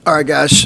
All right, guys.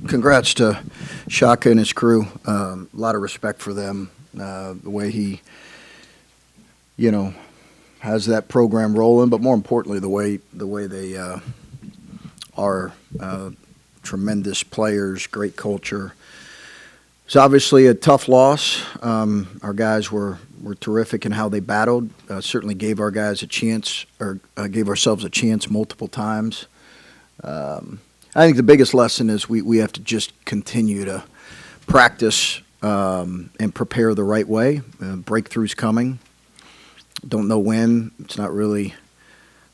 Congrats to Shaka and his crew. A lot of respect for them. The way he, has that program rolling, but more importantly, the way they are tremendous players, great culture. It's obviously a tough loss. Our guys were terrific in how they battled. Certainly gave our guys a chance, or gave ourselves a chance multiple times. I think the biggest lesson is we have to just continue to practice and prepare the right way. Breakthroughs coming. Don't know when. It's not really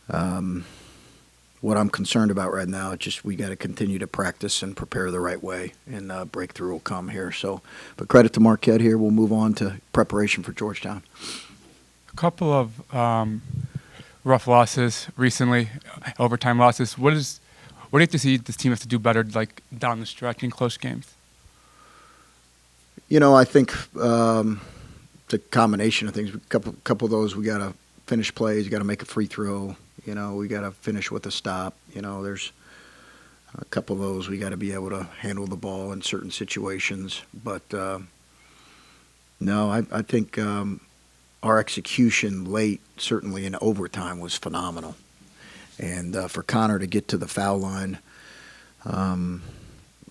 what I'm concerned about right now. It's just we got to continue to practice and prepare the right way, and breakthrough will come here. So, but credit to Marquette here. We'll move on to preparation for Georgetown. A couple of rough losses recently, overtime losses. What do you have to see this team have to do better, like down the stretch in close games? I think it's a combination of things. A couple of those we got to finish plays. You got to make a free throw. We got to finish with a stop. There's a couple of those we got to be able to handle the ball in certain situations. But no, I think our execution late, certainly in overtime, was phenomenal. And for Connor to get to the foul line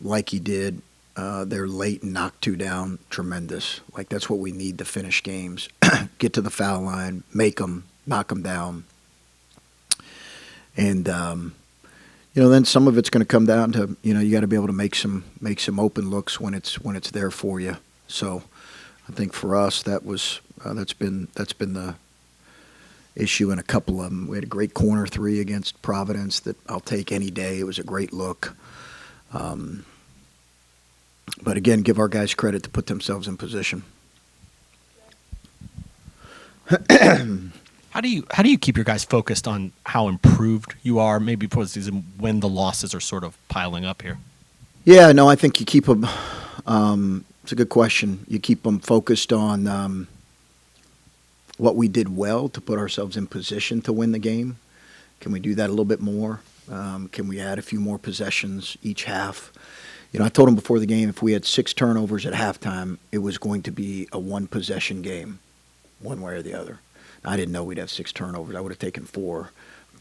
like he did, they're late and knock two down, tremendous. Like, that's what we need to finish games. Get to the foul line, make them, knock them down. And, then some of it's going to come down to, you got to be able to make some open looks when it's there for you. So I think for us, that's been the issue in a couple of them. We had a great corner three against Providence that I'll take any day. It was a great look. But again, give our guys credit to put themselves in position. How do you keep your guys focused on how improved you are, maybe for the season when the losses are sort of piling up here? Yeah, no, I think you keep them. It's a good question. You keep them focused on what we did well to put ourselves in position to win the game. Can we do that a little bit more? Can we add a few more possessions each half? I told them before the game, if we had 6 turnovers at halftime, it was going to be a one-possession game, one way or the other. I didn't know we'd have 6 turnovers. I would have taken 4.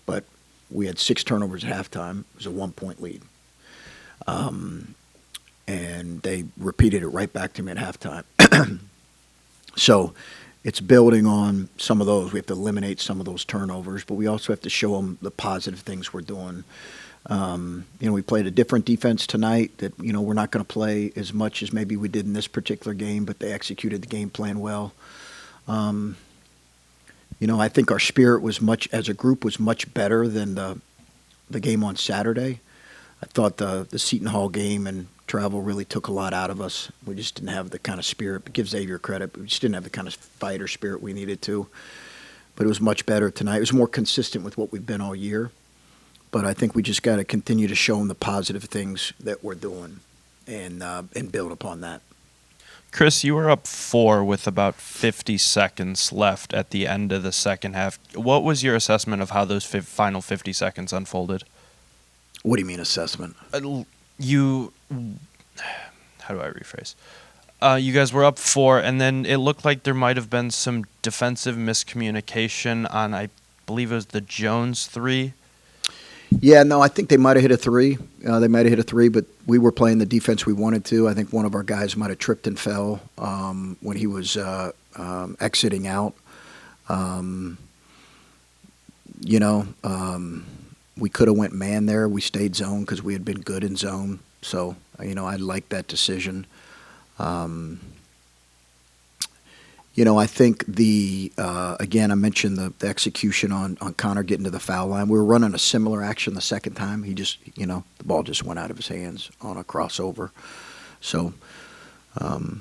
But we had 6 turnovers at halftime. It was a 1-point lead. And they repeated it right back to me at halftime. So it's building on some of those. We have to eliminate some of those turnovers, but we also have to show them the positive things we're doing. We played a different defense tonight that, we're not going to play as much as maybe we did in this particular game, but they executed the game plan well. I think our spirit as a group was much better than the game on Saturday. I thought the Seton Hall game and travel really took a lot out of us. We just didn't have the kind of spirit. But give Xavier credit, but we just didn't have the kind of fighter spirit we needed to. But it was much better tonight. It was more consistent with what we've been all year. But I think we just got to continue to show them the positive things that we're doing and build upon that. Chris, you were up 4 with about 50 seconds left at the end of the second half. What was your assessment of how those final 50 seconds unfolded? What do you mean assessment? How do I rephrase? You guys were up 4, and then it looked like there might have been some defensive miscommunication on, I believe it was the Jones 3. Yeah, no, I think they might have hit a 3. But we were playing the defense we wanted to. I think one of our guys might have tripped and fell when he was exiting out. We could have went man there. We stayed zone because we had been good in zone. So, I liked that decision. I think again, I mentioned the execution on Connor getting to the foul line. We were running a similar action the second time. He just, the ball just went out of his hands on a crossover. So I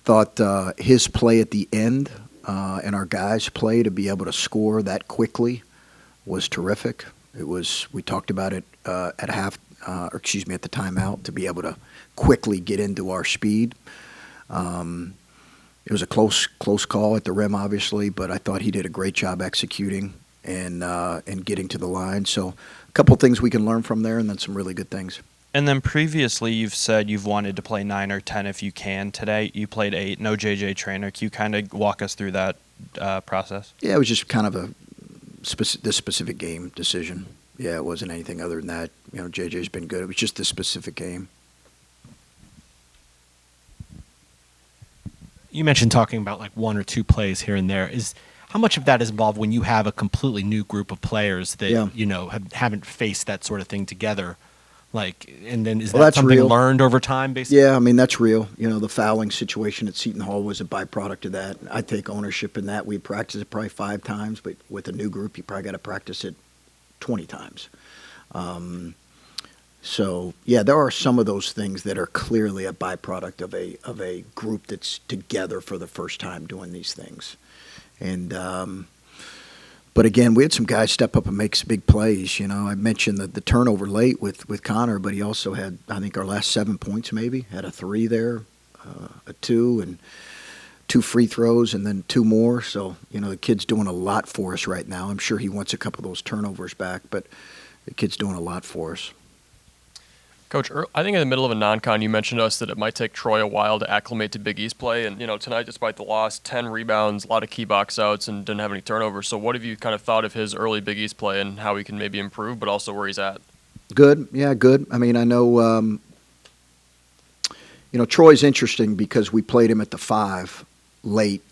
thought his play at the end and our guys' play to be able to score that quickly was terrific. We talked about it at the timeout, to be able to quickly get into our speed. It was a close call at the rim, obviously, but I thought he did a great job executing and getting to the line. So a couple things we can learn from there, and then some really good things. And then previously you've said you've wanted to play 9 or 10 if you can. Today you played 8, no JJ Trainer. Can you kind of walk us through that process? Yeah, it was just kind of this specific game decision. Yeah, it wasn't anything other than that. You know, JJ's been good. It was just this specific game. You mentioned talking about like 1 or 2 plays here and there. How much of that is involved when you have a completely new group of players that haven't faced that sort of thing together? Like, and then is that something real. Learned over time, basically? Yeah, I mean, that's real. You know, the fouling situation at Seton Hall was a byproduct of that. I take ownership in that. We practiced it probably 5 times, but with a new group, you probably got to practice it 20 times. So, yeah, there are some of those things that are clearly a byproduct of a group that's together for the first time doing these things. And but again, we had some guys step up and make some big plays. You know, I mentioned the turnover late with Connor, but he also had, I think, our last 7 points maybe. Had a 3 there, a 2, and 2 free throws, and then 2 more. So, you know, the kid's doing a lot for us right now. I'm sure he wants a couple of those turnovers back, but the kid's doing a lot for us. Coach, I think in the middle of a non-con, you mentioned to us that it might take Troy a while to acclimate to Big East play. And, you know, tonight, despite the loss, 10 rebounds, a lot of key box outs, and didn't have any turnovers. So what have you kind of thought of his early Big East play and how he can maybe improve, but also where he's at? Good. Yeah, good. I mean, I know, you know, Troy's interesting because we played him at the 5 late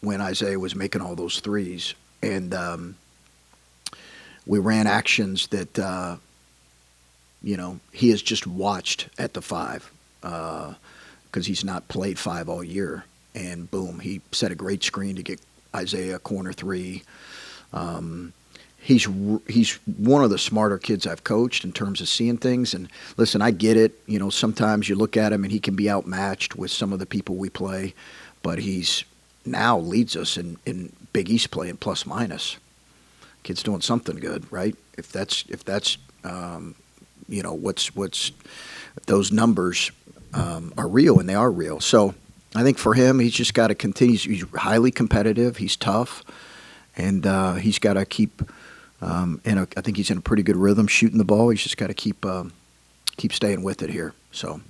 when Isaiah was making all those threes. And we ran actions that you know, he has just watched at the 5 because he's not played 5 all year. And boom, he set a great screen to get Isaiah a corner 3. He's one of the smarter kids I've coached in terms of seeing things. And listen, I get it. You know, sometimes you look at him and he can be outmatched with some of the people we play, but he's now leads us in Big East play and plus minus. Kid's doing something good, right? If that's you know, what's those numbers are real, and they are real. So I think for him, he's just got to continue. He's highly competitive. He's tough, and he's got to keep. I think he's in a pretty good rhythm shooting the ball. He's just got to keep staying with it here. So.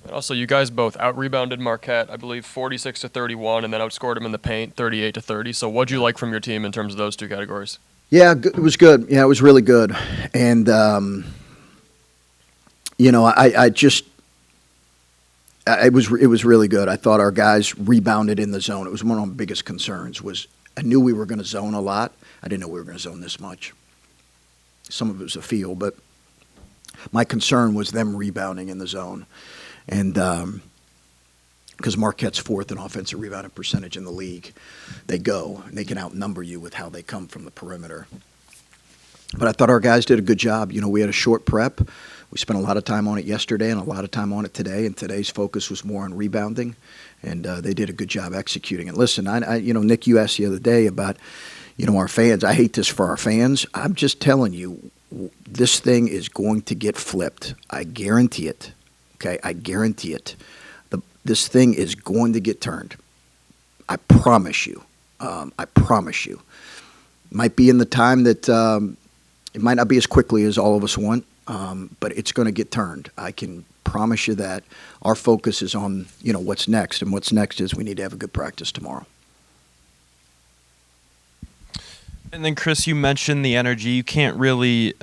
And also, you guys both out-rebounded Marquette, I believe, 46-31, and then outscored them in the paint, 38-30. So what'd you like from your team in terms of those 2 categories? Yeah, it was good. Yeah, it was really good. And, you know, it was really good. I thought our guys rebounded in the zone. It was one of my biggest concerns was I knew we were going to zone a lot. I didn't know we were going to zone this much. Some of it was a feel, but my concern was them rebounding in the zone. And because Marquette's 4th in offensive rebounding percentage in the league, they go, and they can outnumber you with how they come from the perimeter. But I thought our guys did a good job. You know, we had a short prep. We spent a lot of time on it yesterday and a lot of time on it today, and today's focus was more on rebounding, and they did a good job executing it. Listen, you know, Nick, you asked the other day about, you know, our fans. I hate this for our fans. I'm just telling you, this thing is going to get flipped. I guarantee it. Okay, I guarantee it. This thing is going to get turned. I promise you. I promise you. Might be in the time that it might not be as quickly as all of us want, but it's going to get turned. I can promise you that. Our focus is on, you know, what's next, and what's next is we need to have a good practice tomorrow. And then, Chris, you mentioned the energy. You can't really,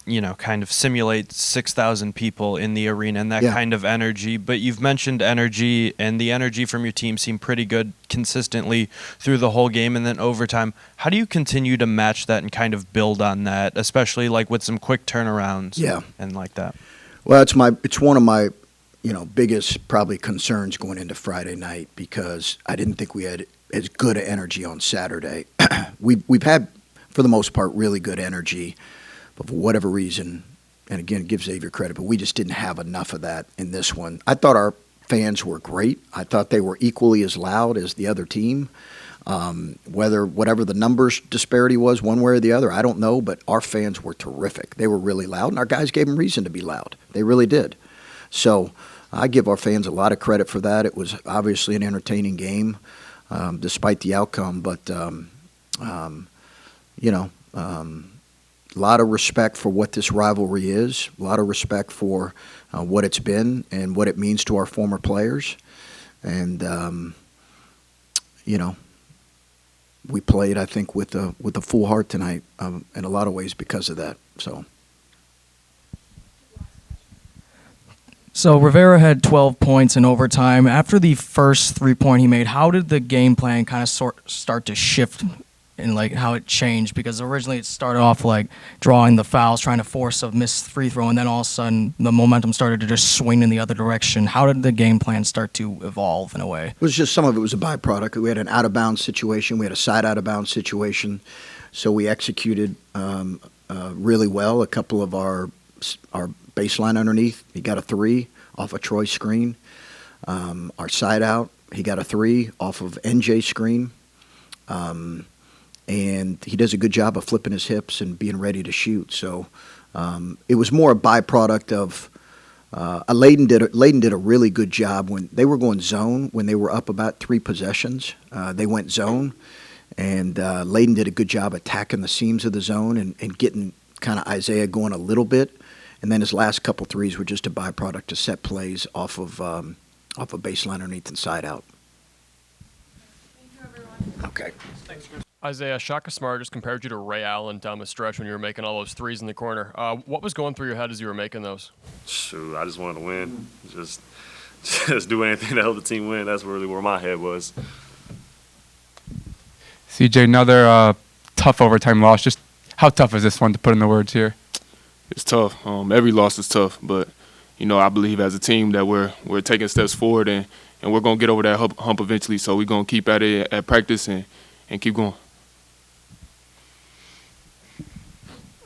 you know, kind of simulate 6,000 people in the arena and that kind of energy. But you've mentioned energy, and the energy from your team seemed pretty good consistently through the whole game and then overtime. How do you continue to match that and kind of build on that, especially like with some quick turnarounds and like that? Well, it's one of my, you know, biggest probably concerns going into Friday night because I didn't think we had as good an energy on Saturday. We've had, for the most part, really good energy. But for whatever reason, and again, give Xavier credit, but we just didn't have enough of that in this one. I thought our fans were great. I thought they were equally as loud as the other team. Whatever the numbers disparity was, one way or the other, I don't know, but our fans were terrific. They were really loud, and our guys gave them reason to be loud. They really did. So I give our fans a lot of credit for that. It was obviously an entertaining game, despite the outcome, but, you know, A lot of respect for what this rivalry is, a lot of respect for what it's been and what it means to our former players. And, we played, I think, with a full heart tonight in a lot of ways because of that. So Rivera had 12 points in overtime. After the first 3-point he made, how did the game plan kind of start to shift and like how it changed? Because originally it started off like drawing the fouls, trying to force a missed free throw, and then all of a sudden the momentum started to just swing in the other direction. How did the game plan start to evolve in a way? It was just some of it was a byproduct. We had an out-of-bounds situation. We had a side out-of-bounds situation. So we executed really well. A couple of our baseline underneath, he got a 3 off a Troy screen. Our side out, he got a 3 off of NJ screen. And he does a good job of flipping his hips and being ready to shoot. So it was more a byproduct of Layden did a really good job when they were going zone. When they were up about 3 possessions, they went zone, and Layden did a good job attacking the seams of the zone and getting kind of Isaiah going a little bit. And then his last couple threes were just a byproduct of set plays off of a baseline underneath and side out. Thank you, everyone. Okay. Isaiah, Shaka Smart just compared you to Ray Allen down the stretch when you were making all those threes in the corner. What was going through your head as you were making those? Shoot, I just wanted to win. Just do anything to help the team win. That's really where my head was. CJ, another tough overtime loss. Just how tough is this one to put in the words here? It's tough. Every loss is tough, but I believe as a team that we're taking steps forward and we're gonna get over that hump eventually. So we're gonna keep at it at practice and keep going.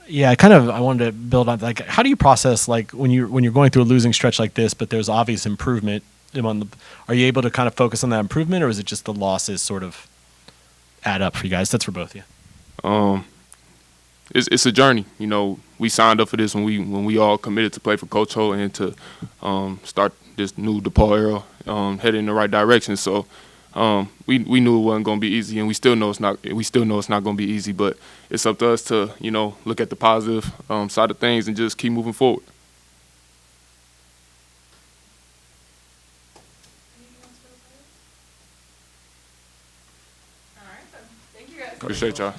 Yeah, I wanted to build on like how do you process like when you're going through a losing stretch like this, but there's obvious improvement are you able to kind of focus on that improvement, or is it just the losses sort of add up for you guys? That's for both of you. It's a journey. We signed up for this when we all committed to play for Coach Ho and to start this new DePaul era, heading in the right direction. So we knew it wasn't going to be easy, and we still know it's not. We still know it's not going to be easy. But it's up to us to look at the positive side of things and just keep moving forward. All right, then. Thank you, guys. Appreciate y'all.